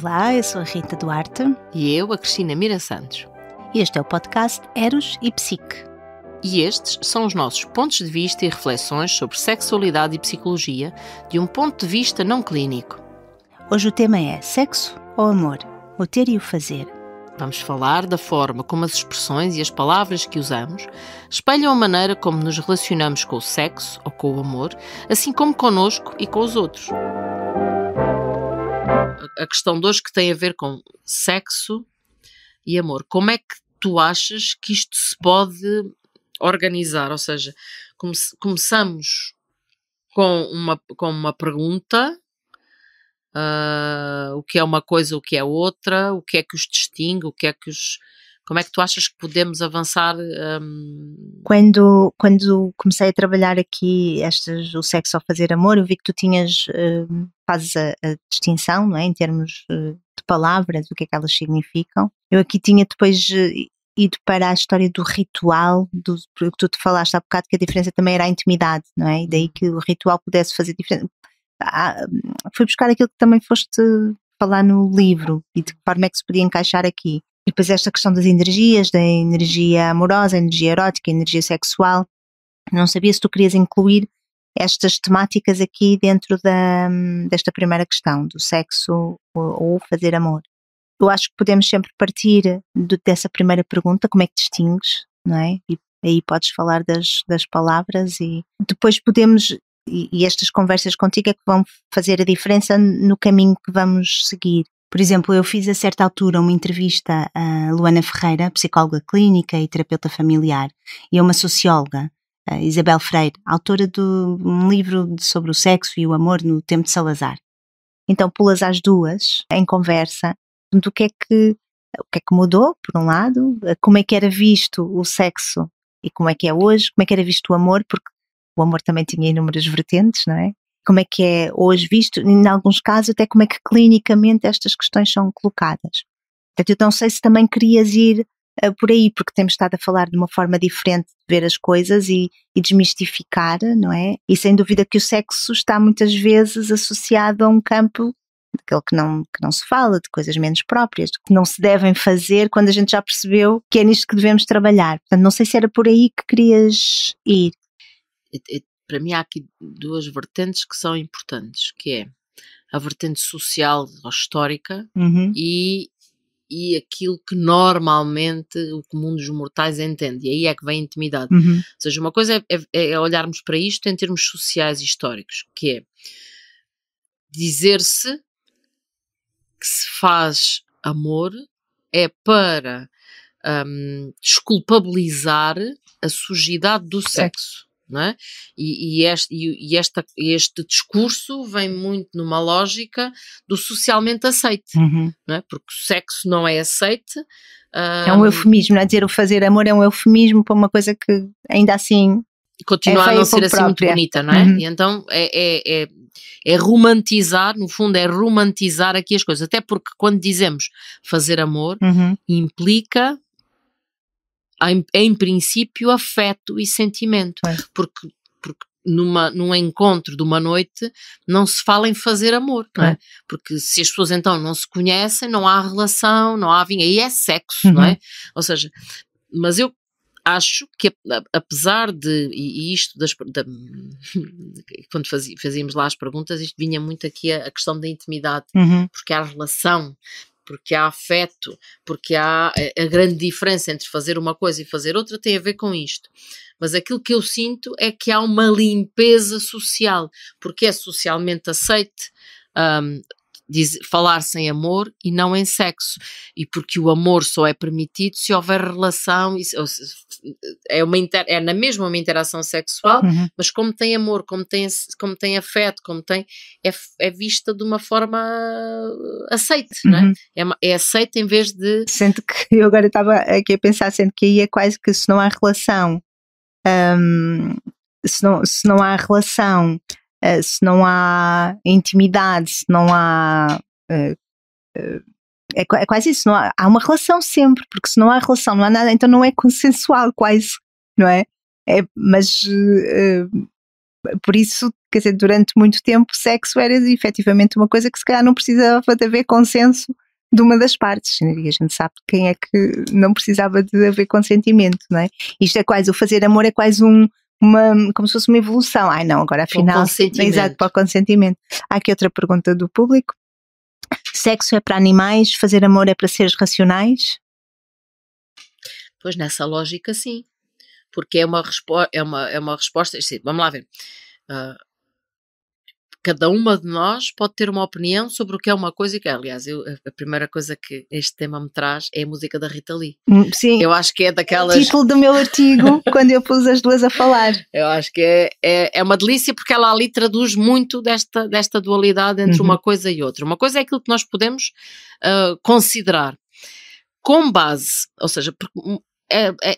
Olá, eu sou a Rita Duarte. E eu, a Cristina Mira Santos. E este é o podcast Eros e Psique. E estes são os nossos pontos de vista e reflexões sobre sexualidade e psicologia de um ponto de vista não clínico. Hoje o tema é sexo ou amor, o ter e o fazer. Vamos falar da forma como as expressões e as palavras que usamos espelham a maneira como nos relacionamos com o sexo ou com o amor, assim como connosco e com os outros. A questão de hoje que tem a ver com sexo e amor. Como é que tu achas que isto se pode organizar? Ou seja, começamos com uma pergunta, o que é uma coisa, o que é outra, o que é que os distingue, como é que tu achas que podemos avançar? Quando comecei a trabalhar aqui o sexo ao fazer amor, eu vi que tu fazes a distinção, não é? Em termos de palavras, o que é que elas significam. Eu aqui tinha depois ido para a história do ritual, porque tu te falaste há bocado que a diferença também era a intimidade, não é? E daí que o ritual pudesse fazer diferença. Fui buscar aquilo que também foste falar no livro e de que forma é que se podia encaixar aqui. E depois esta questão das energias, da energia amorosa, energia erótica, energia sexual. Não sabia se tu querias incluir estas temáticas aqui dentro desta primeira questão, do sexo ou fazer amor. Eu acho que podemos sempre partir dessa primeira pergunta, como é que distingues, não é? E aí podes falar das palavras e depois podemos, e estas conversas contigo é que vão fazer a diferença no caminho que vamos seguir. Por exemplo, eu fiz a certa altura uma entrevista a Luana Ferreira, psicóloga clínica e terapeuta familiar, e a uma socióloga, a Isabel Freire, autora de um livro sobre o sexo e o amor no tempo de Salazar. Então, pô-las às duas em conversa, o que é que mudou, por um lado, como é que era visto o sexo e como é que é hoje, como é que era visto o amor, porque o amor também tinha inúmeras vertentes, não é? Como é que é hoje visto, em alguns casos até como é que clinicamente estas questões são colocadas. Portanto, eu não sei se também querias ir por aí, porque temos estado a falar de uma forma diferente de ver as coisas e desmistificar, não é? E sem dúvida que o sexo está muitas vezes associado a um campo daquele que não se fala, de coisas menos próprias, que não se devem fazer quando a gente já percebeu que é nisto que devemos trabalhar. Portanto, não sei se era por aí que querias ir. Para mim há aqui duas vertentes que são importantes, que é a vertente social ou histórica e aquilo que normalmente o comum dos mortais entende, e aí é que vem a intimidade. Ou seja, uma coisa é olharmos para isto em termos sociais e históricos, que é dizer-se que se faz amor é para desculpabilizar a sujidade do sexo. Não é? E este discurso vem muito numa lógica do socialmente aceite, não é? Porque o sexo não é aceite. É um eufemismo, não é? Dizer o fazer amor é um eufemismo para uma coisa que ainda assim continua a não ser assim muito bonita, não é? E então é romantizar, no fundo é romantizar aqui as coisas, até porque quando dizemos fazer amor implica em princípio afeto e sentimento, porque num encontro de uma noite não se fala em fazer amor, não é? Porque se as pessoas então não se conhecem, não há relação, não há aí é sexo, não é? Ou seja, mas eu acho que apesar de, e isto quando fazíamos lá as perguntas, isto vinha muito aqui a questão da intimidade, porque há relação, porque há afeto, porque há a grande diferença entre fazer uma coisa e fazer outra tem a ver com isto. Mas aquilo que eu sinto é que há uma limpeza social, porque é socialmente aceite falar sem amor e não em sexo, e porque o amor só é permitido se houver relação, é na mesma uma interação sexual, mas como tem amor, como tem afeto, é vista de uma forma aceite, não é? É aceite em vez de... Sendo que eu agora estava aqui a pensar, sendo que aí é quase que se não há relação, se não há relação, se não há intimidade, se não há... é quase isso, não há uma relação sempre, porque se não há relação, não há nada, então não é consensual quase, não é? Mas por isso, quer dizer, durante muito tempo sexo era efetivamente uma coisa que se calhar não precisava de haver consenso de uma das partes, e a gente sabe quem é que não precisava de haver consentimento, não é? Isto é quase, o fazer amor é quase como se fosse uma evolução. Ai não, agora afinal, exato, para o consentimento. Há aqui outra pergunta do público. Sexo é para animais, fazer amor é para seres racionais? Pois nessa lógica sim, porque é uma resposta, vamos lá ver, cada uma de nós pode ter uma opinião sobre o que é uma coisa e o que é. Aliás, a primeira coisa que este tema me traz é a música da Rita Lee. Sim. Eu acho que é daquelas... O título do meu artigo, quando eu pus as duas a falar. Eu acho que é uma delícia, porque ela ali traduz muito desta dualidade entre uma coisa e outra. Uma coisa é aquilo que nós podemos considerar com base, ou seja,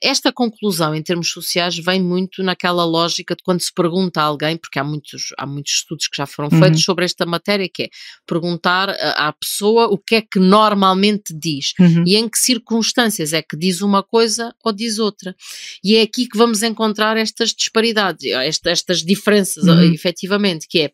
esta conclusão em termos sociais vem muito naquela lógica de quando se pergunta a alguém, porque há muitos estudos que já foram feitos sobre esta matéria, que é perguntar à pessoa o que é que normalmente diz e em que circunstâncias é que diz uma coisa ou diz outra. E é aqui que vamos encontrar estas disparidades, estas diferenças, efetivamente, que é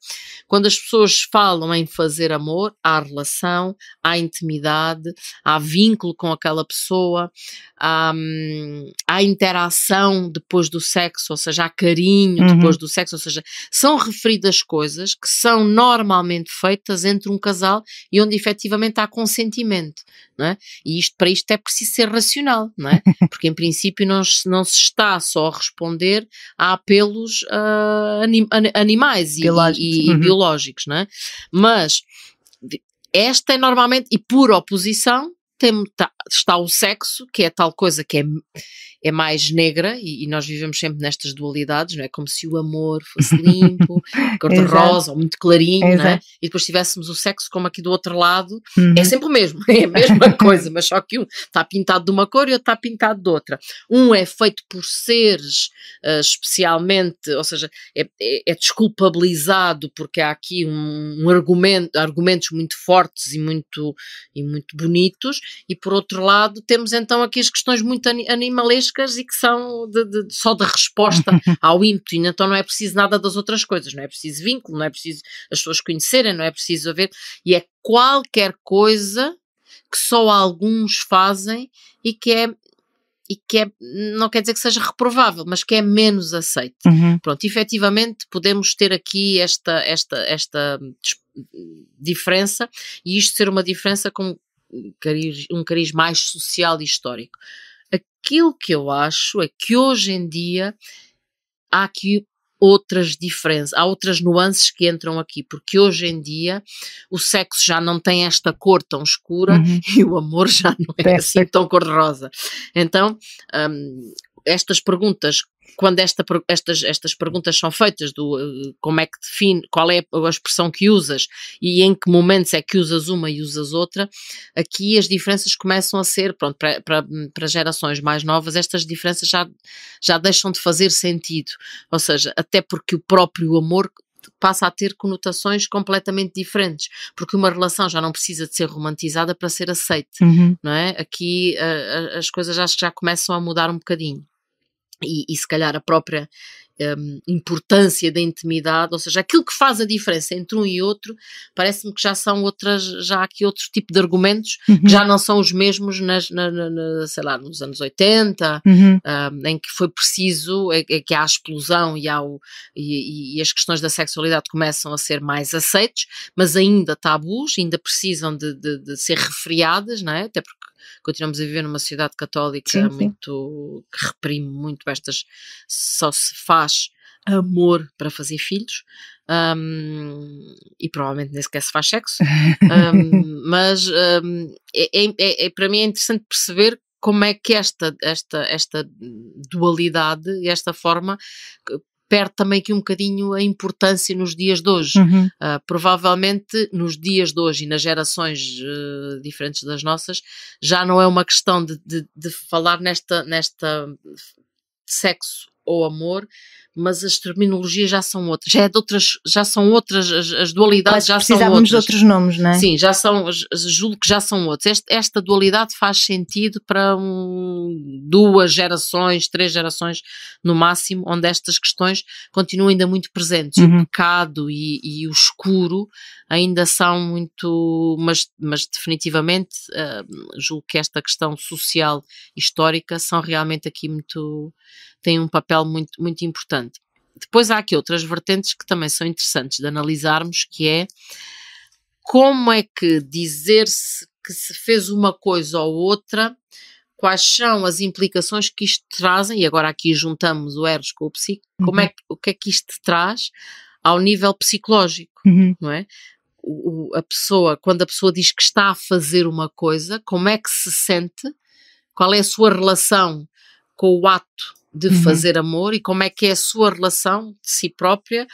quando as pessoas falam em fazer amor, há relação, há intimidade, há vínculo com aquela pessoa, há interação depois do sexo, ou seja, há carinho depois do sexo, ou seja, são referidas coisas que são normalmente feitas entre um casal e onde efetivamente há consentimento, não é? E para isto é preciso ser racional, não é? Porque em princípio não se está só a responder a apelos animais e biológicos, não é? Mas esta é normalmente, e por oposição, está o sexo, que é tal coisa que é mais negra, e nós vivemos sempre nestas dualidades, não é? Como se o amor fosse limpo, cor-de-rosa, ou muito clarinho, não é? E depois tivéssemos o sexo como aqui do outro lado, é sempre o mesmo, é a mesma coisa, mas só que um está pintado de uma cor e outro está pintado de outra. Um é feito por seres especialmente, ou seja, é desculpabilizado porque há aqui argumentos muito fortes e muito bonitos, e por outro lado temos então aqui as questões muito animalescas e que são só de resposta ao ímpeto, e então não é preciso nada das outras coisas, não é preciso vínculo, não é preciso as pessoas conhecerem, não é preciso haver, e é qualquer coisa que só alguns fazem e que é, não quer dizer que seja reprovável, mas que é menos aceito. Pronto, efetivamente podemos ter aqui esta diferença, e isto ser uma diferença com um cariz mais social e histórico. Aquilo que eu acho é que hoje em dia há aqui outras diferenças, há outras nuances que entram aqui, porque hoje em dia o sexo já não tem esta cor tão escura e o amor já não é assim tão cor-de-rosa. Então, estas perguntas, quando estas perguntas são feitas como é que define, qual é a expressão que usas e em que momentos é que usas uma e usas outra, aqui as diferenças começam a ser, pronto, para gerações mais novas, estas diferenças já deixam de fazer sentido, ou seja, até porque o próprio amor passa a ter conotações completamente diferentes, porque uma relação já não precisa de ser romantizada para ser aceite, não é? Aqui as coisas acho que já começam a mudar um bocadinho. E se calhar a própria importância da intimidade, ou seja, aquilo que faz a diferença entre um e outro, parece-me que já há aqui outro tipo de argumentos que já não são os mesmos sei lá, nos anos 80, em que foi preciso, que há a explosão e as questões da sexualidade começam a ser mais aceites, mas ainda tabus, ainda precisam de ser refriadas, não é? Até porque continuamos a viver numa sociedade católica muito que reprime muito estas, só se faz amor para fazer filhos, e provavelmente nem sequer se faz sexo, mas para mim é interessante perceber como é que esta dualidade e esta forma perde também aqui um bocadinho a importância nos dias de hoje. Provavelmente nos dias de hoje e nas gerações diferentes das nossas, já não é uma questão de falar nesta sexo ou amor, mas as terminologias já são outras, já são outras, as dualidades já são outras. Precisávamos de outros nomes, não é? Sim, julgo que já são outros. Esta dualidade faz sentido para 2 gerações, 3 gerações no máximo, onde estas questões continuam ainda muito presentes. O pecado e o escuro ainda são muito, mas definitivamente julgo que esta questão social histórica são realmente aqui têm um papel muito, muito importante. Depois há aqui outras vertentes que também são interessantes de analisarmos, que é como é que dizer-se que se fez uma coisa ou outra, quais são as implicações que isto trazem, e agora aqui juntamos o Eros com o psico, o que é que isto traz ao nível psicológico, não é? Quando a pessoa diz que está a fazer uma coisa, como é que se sente, qual é a sua relação com o ato de fazer amor e como é que é a sua relação de si própria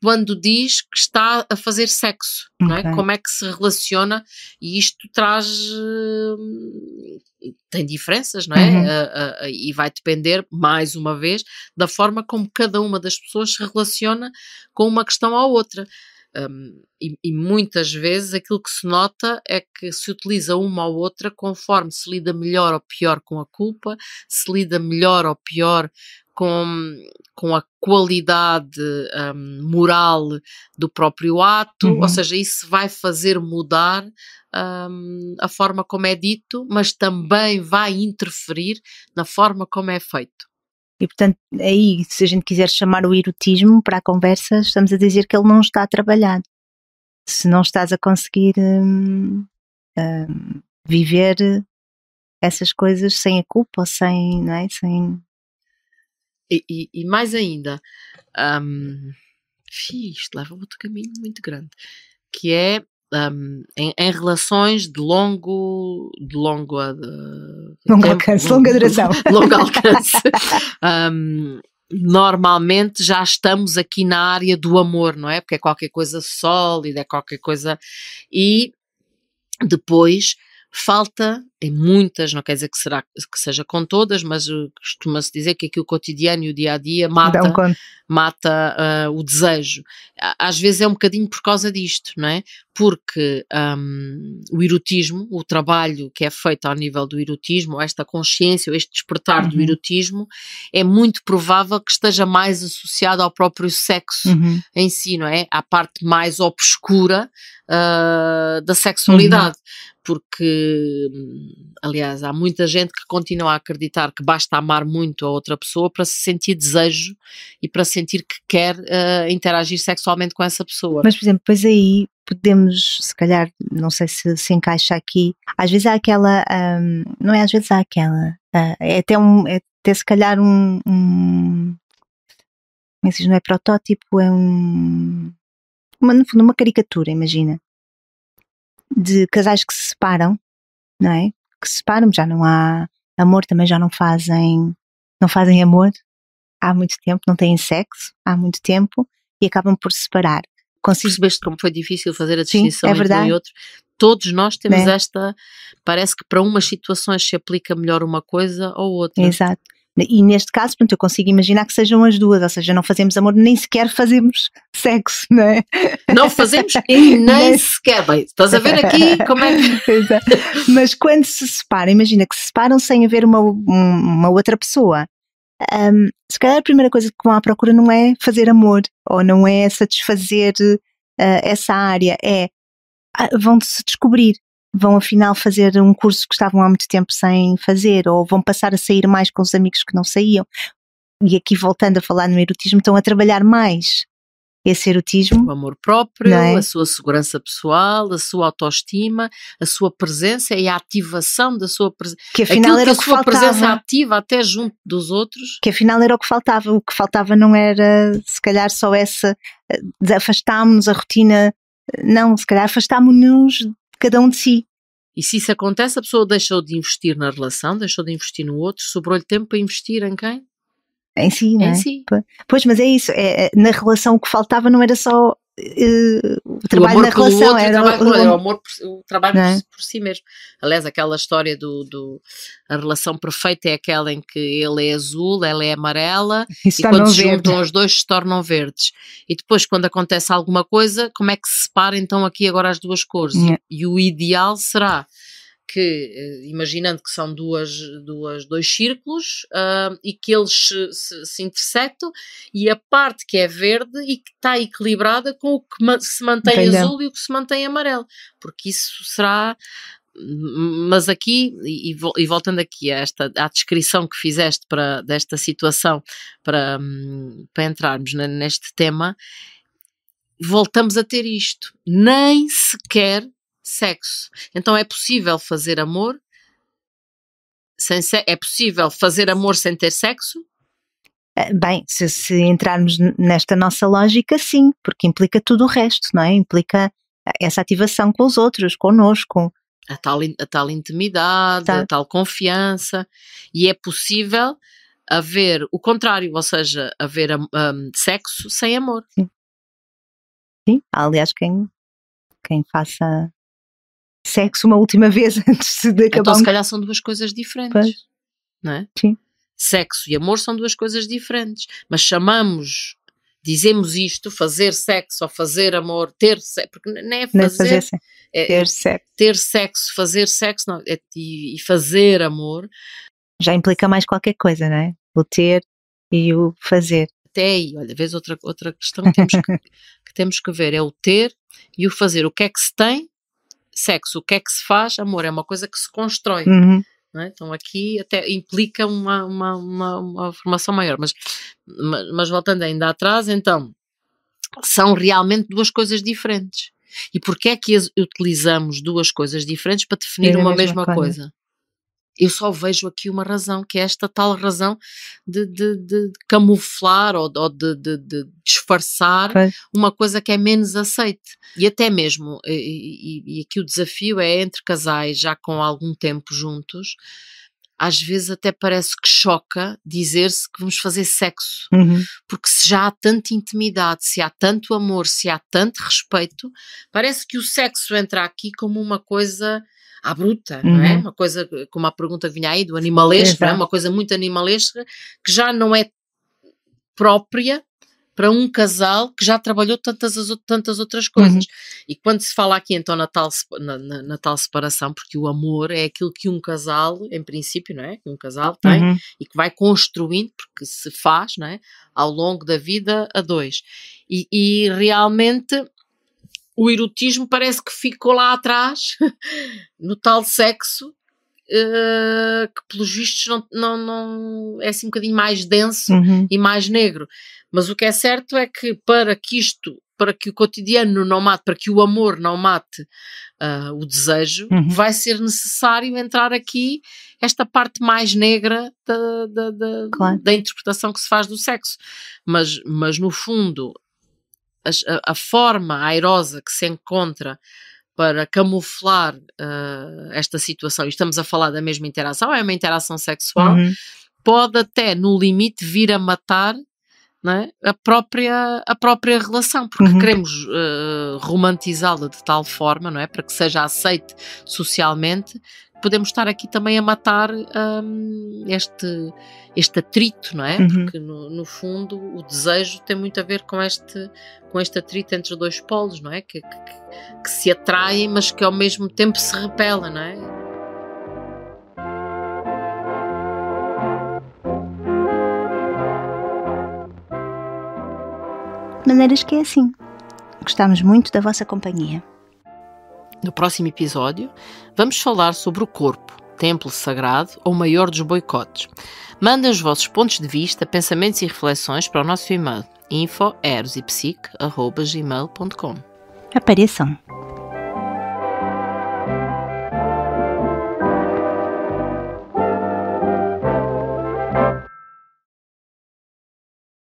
quando diz que está a fazer sexo, não é? Como é que se relaciona, e isto tem diferenças, não é? E vai depender, mais uma vez, da forma como cada uma das pessoas se relaciona com uma questão ou outra. E muitas vezes aquilo que se nota é que se utiliza uma ou outra conforme se lida melhor ou pior com a culpa, se lida melhor ou pior com a qualidade moral do próprio ato, ou seja, isso vai fazer mudar a forma como é dito, mas também vai interferir na forma como é feito. E, portanto, aí, se a gente quiser chamar o erotismo para a conversa, estamos a dizer que ele não está trabalhado. Se não estás a conseguir viver essas coisas sem a culpa, ou sem, não é? E mais ainda, isto leva a outro caminho muito grande, que é em relações de longa duração. Longo alcance. Normalmente já estamos aqui na área do amor, não é? Porque é qualquer coisa sólida, é qualquer coisa. E depois falta, em muitas, não quer dizer que seja com todas, mas costuma-se dizer que aqui o cotidiano e o dia-a-dia mata o desejo. Às vezes é um bocadinho por causa disto, não é? Porque o erotismo, o trabalho que é feito ao nível do erotismo, esta consciência, este despertar do erotismo, é muito provável que esteja mais associado ao próprio sexo em si, não é? À parte mais obscura da sexualidade. Porque, aliás, há muita gente que continua a acreditar que basta amar muito a outra pessoa para se sentir desejo e para sentir que quer interagir sexualmente com essa pessoa. Mas, por exemplo, depois aí podemos, se calhar, não sei se encaixa aqui, às vezes há aquela, não é às vezes há aquela, é até se calhar como é que se diz, não é protótipo, é no fundo uma caricatura, imagina, de casais que se separam, não é? Que se separam, já não há amor, também já não fazem amor há muito tempo, não têm sexo há muito tempo e acabam por se separar. Percebeste como foi difícil fazer a distinção entre um e outro? Todos nós temos parece que para umas situações se aplica melhor uma coisa ou outra. Exato. E neste caso, pronto, eu consigo imaginar que sejam as duas, ou seja, não fazemos amor, nem sequer fazemos sexo, não é? Não fazemos e nem sequer. Bem, estás a ver aqui como é que... Exato. Mas quando se separam, imagina que se separam sem haver uma outra pessoa, se calhar a primeira coisa que vão à procura não é fazer amor, ou não é satisfazer essa área, vão se descobrir. Vão afinal fazer um curso que estavam há muito tempo sem fazer, ou vão passar a sair mais com os amigos que não saíam. E aqui voltando a falar no erotismo, estão a trabalhar mais esse erotismo. O amor próprio, a sua segurança pessoal, a sua autoestima, a sua presença e a ativação da sua presença. Que afinal era o que faltava. A sua presença ativa até junto dos outros. Que afinal era o que faltava. O que faltava não era se calhar só essa, afastámos-nos a rotina, não, se calhar afastámos-nos de cada um de si. E se isso acontece, a pessoa deixou de investir na relação, deixou de investir no outro, sobrou-lhe tempo para investir em quem? Em si, não é? Em si. Pois, mas é isso, na relação o que faltava não era só o trabalho na relação, era o amor, o trabalho por si mesmo. Aliás, aquela história a relação perfeita é aquela em que ele é azul, ela é amarela, e quando se juntam os dois se tornam verdes. E depois, quando acontece alguma coisa, como é que se separa então aqui agora as duas cores? E o ideal será que, imaginando que são dois círculos e que eles se intersectam, e a parte que é verde e que está equilibrada com o que se mantém azul e o que se mantém amarelo, porque isso será... Mas aqui, e voltando aqui à descrição que fizeste desta situação, para entrarmos neste tema, voltamos a ter isto, nem sequer sexo. Então é possível fazer amor é possível fazer amor sem ter sexo? Bem, se entrarmos nesta nossa lógica, sim, porque implica tudo o resto, não é? Implica essa ativação com os outros, connosco. A tal intimidade, a tal confiança. E é possível haver o contrário, ou seja, haver sexo sem amor. Sim, aliás, quem faça sexo uma última vez antes de acabar. Então se calhar são duas coisas diferentes, não é? Sim. Sexo e amor são duas coisas diferentes, mas dizemos isto, fazer sexo ou fazer amor, ter sexo, porque não é fazer ter sexo. Ter sexo, fazer sexo, não, e fazer amor. Já implica mais qualquer coisa, não é? O ter e o fazer. Até aí, olha, vês outra questão que temos que ver, é o ter e o fazer. O que é que se tem? Sexo. O que é que se faz? Amor. É uma coisa que se constrói. Uhum. Não é? Então aqui até implica uma formação maior. Mas voltando ainda atrás, então, são realmente duas coisas diferentes. E porquê é que utilizamos duas coisas diferentes para definir uma mesma coisa? Eu só vejo aqui uma razão, que é esta tal razão de camuflar ou de disfarçar uma coisa que é menos aceite. E até mesmo, e aqui o desafio é entre casais já com algum tempo juntos, às vezes até parece que choca dizer-se que vamos fazer sexo. Uhum. Porque se já há tanta intimidade, se há tanto amor, se há tanto respeito, parece que o sexo entra aqui como uma coisa... à bruta, não é? Uma coisa, como a pergunta que vinha aí, do animalesco, não é? Uma coisa muito animalesca, que já não é própria para um casal que já trabalhou tantas outras coisas. E quando se fala aqui então na tal separação, porque o amor é aquilo que um casal, em princípio, não é? Que um casal tem e que vai construindo, porque se faz, não é? Ao longo da vida a dois. E realmente... o erotismo parece que ficou lá atrás, no tal sexo, que pelos vistos não é assim um bocadinho mais denso e mais negro. Mas o que é certo é que para que o cotidiano não mate, para que o amor não mate o desejo, vai ser necessário entrar aqui esta parte mais negra da interpretação que se faz do sexo. Mas no fundo... a forma airosa que se encontra para camuflar esta situação, e estamos a falar da mesma interação, é uma interação sexual, pode até no limite vir a matar, não é? a própria relação, porque queremos romantizá-la de tal forma, não é? Para que seja aceite socialmente. Podemos estar aqui também a matar este atrito, não é? Porque no fundo o desejo tem muito a ver com este atrito entre os dois polos, não é? Que se atraem, mas que ao mesmo tempo se repelem, não é? De maneiras que é assim. Gostamos muito da vossa companhia. No próximo episódio, vamos falar sobre o corpo, templo sagrado ou maior dos boicotes. Mandem os vossos pontos de vista, pensamentos e reflexões para o nosso e-mail info@erosepsique@gmail.com. Apareçam!